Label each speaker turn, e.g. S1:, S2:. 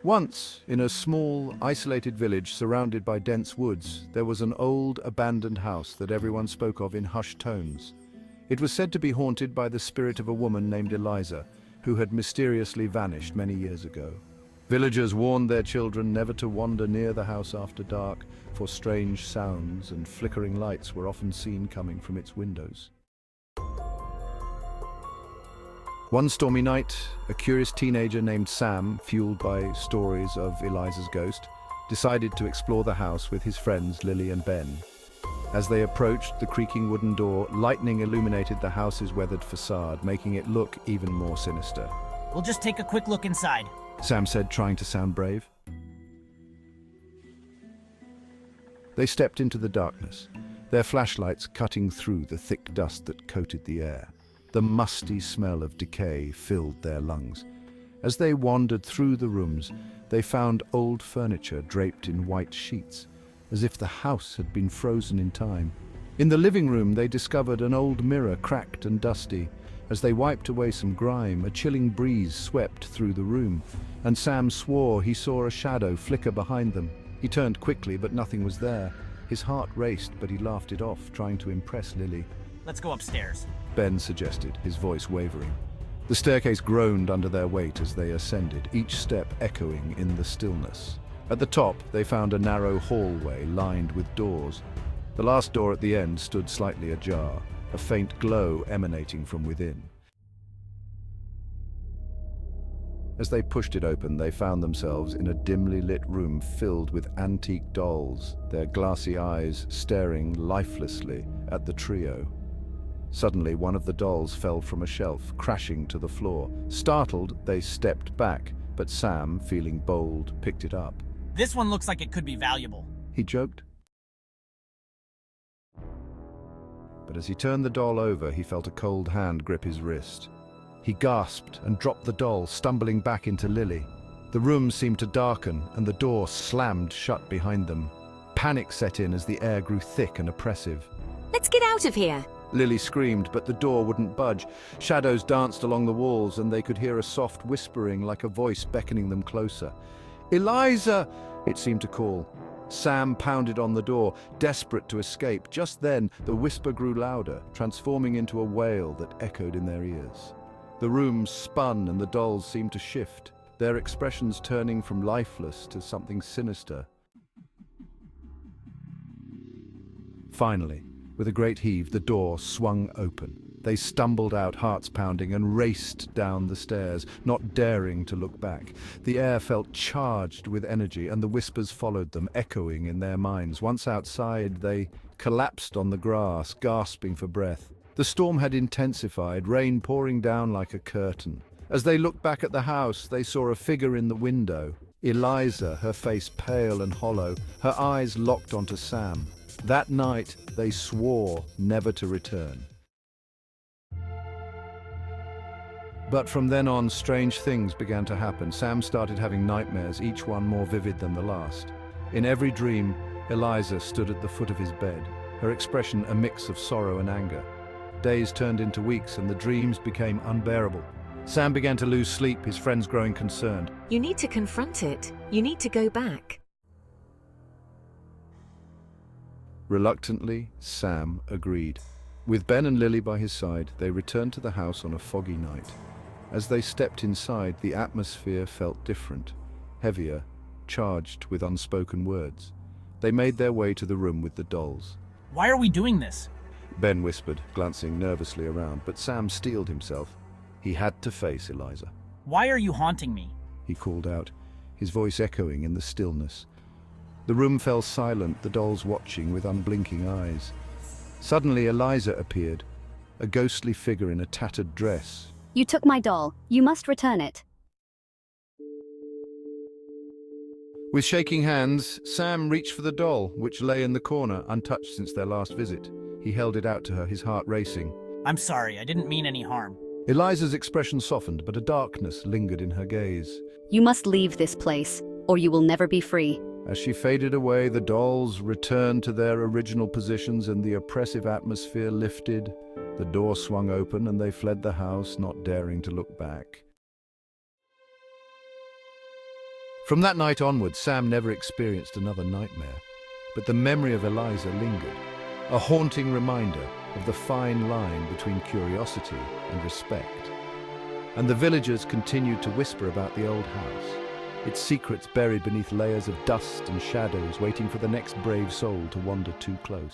S1: Once, in a small, isolated village surrounded by dense woods, there was an old, abandoned house that everyone spoke of in hushed tones. It was said to be haunted by the spirit of a woman named Eliza, who had mysteriously vanished many years ago. Villagers warned their children never to wander near the house after dark, for strange sounds and flickering lights were often seen coming from its windows. One stormy night, a curious teenager named Sam, fueled by stories of Eliza's ghost, decided to explore the house with his friends Lily and Ben. As they approached the creaking wooden door, lightning illuminated the house's weathered facade, making it look even more sinister.
S2: We'll just take a quick look inside,
S1: Sam said, trying to sound brave. They stepped into the darkness, their flashlights cutting through the thick dust that coated the air. The musty smell of decay filled their lungs. As they wandered through the rooms, they found old furniture draped in white sheets, as if the house had been frozen in time. In the living room, they discovered an old mirror, cracked and dusty. As they wiped away some grime, a chilling breeze swept through the room, and Sam swore he saw a shadow flicker behind them. He turned quickly, but nothing was there. His heart raced, but he laughed it off, trying to impress Lily.
S2: Let's go upstairs,
S1: Ben suggested, his voice wavering. The staircase groaned under their weight as they ascended, each step echoing in the stillness. At the top, they found a narrow hallway lined with doors. The last door at the end stood slightly ajar, a faint glow emanating from within. As they pushed it open, they found themselves in a dimly lit room filled with antique dolls, their glassy eyes staring lifelessly at the trio. Suddenly, one of the dolls fell from a shelf, crashing to the floor. Startled, they stepped back, but Sam, feeling bold, picked it up.
S2: This one looks like it could be valuable,
S1: He joked. But as he turned the doll over, he felt a cold hand grip his wrist. He gasped and dropped the doll, stumbling back into Lily. The room seemed to darken, and the door slammed shut behind them. Panic set in as the air grew thick and oppressive.
S3: Let's get out of here!
S1: Lily screamed, but the door wouldn't budge. Shadows danced along the walls, and they could hear a soft whispering like a voice beckoning them closer. "Eliza!" it seemed to call. Sam pounded on the door, desperate to escape. Just then, the whisper grew louder, transforming into a wail that echoed in their ears. The room spun and the dolls seemed to shift, their expressions turning from lifeless to something sinister. Finally, with a great heave, the door swung open. They stumbled out, hearts pounding, and raced down the stairs, not daring to look back. The air felt charged with energy, and the whispers followed them, echoing in their minds. Once outside, they collapsed on the grass, gasping for breath. The storm had intensified, rain pouring down like a curtain. As they looked back at the house, they saw a figure in the window. Eliza, her face pale and hollow, her eyes locked onto Sam. That night, they swore never to return. But from then on, strange things began to happen. Sam started having nightmares, each one more vivid than the last. In every dream, Eliza stood at the foot of his bed, her expression a mix of sorrow and anger. Days turned into weeks, and the dreams became unbearable. Sam began to lose sleep, his friends growing concerned.
S3: You need to confront it. You need to go back.
S1: Reluctantly, Sam agreed. With Ben and Lily by his side, they returned to the house on a foggy night. As they stepped inside, the atmosphere felt different, heavier, charged with unspoken words. They made their way to the room with the dolls.
S2: Why are we doing this?
S1: Ben whispered, glancing nervously around, but Sam steeled himself. He had to face Eliza.
S2: Why are you haunting me?
S1: He called out, his voice echoing in the stillness. The room fell silent, the dolls watching with unblinking eyes. Suddenly, Eliza appeared, a ghostly figure in a tattered dress.
S4: You took my doll. You must return it.
S1: With shaking hands, Sam reached for the doll, which lay in the corner, untouched since their last visit. He held it out to her, his heart racing.
S2: I'm sorry, I didn't mean any harm.
S1: Eliza's expression softened, but a darkness lingered in her gaze.
S4: You must leave this place, or you will never be free.
S1: As she faded away, the dolls returned to their original positions and the oppressive atmosphere lifted. The door swung open and they fled the house, not daring to look back. From that night onward, Sam never experienced another nightmare, but the memory of Eliza lingered, a haunting reminder of the fine line between curiosity and respect. And the villagers continued to whisper about the old house, its secrets buried beneath layers of dust and shadows, waiting for the next brave soul to wander too close.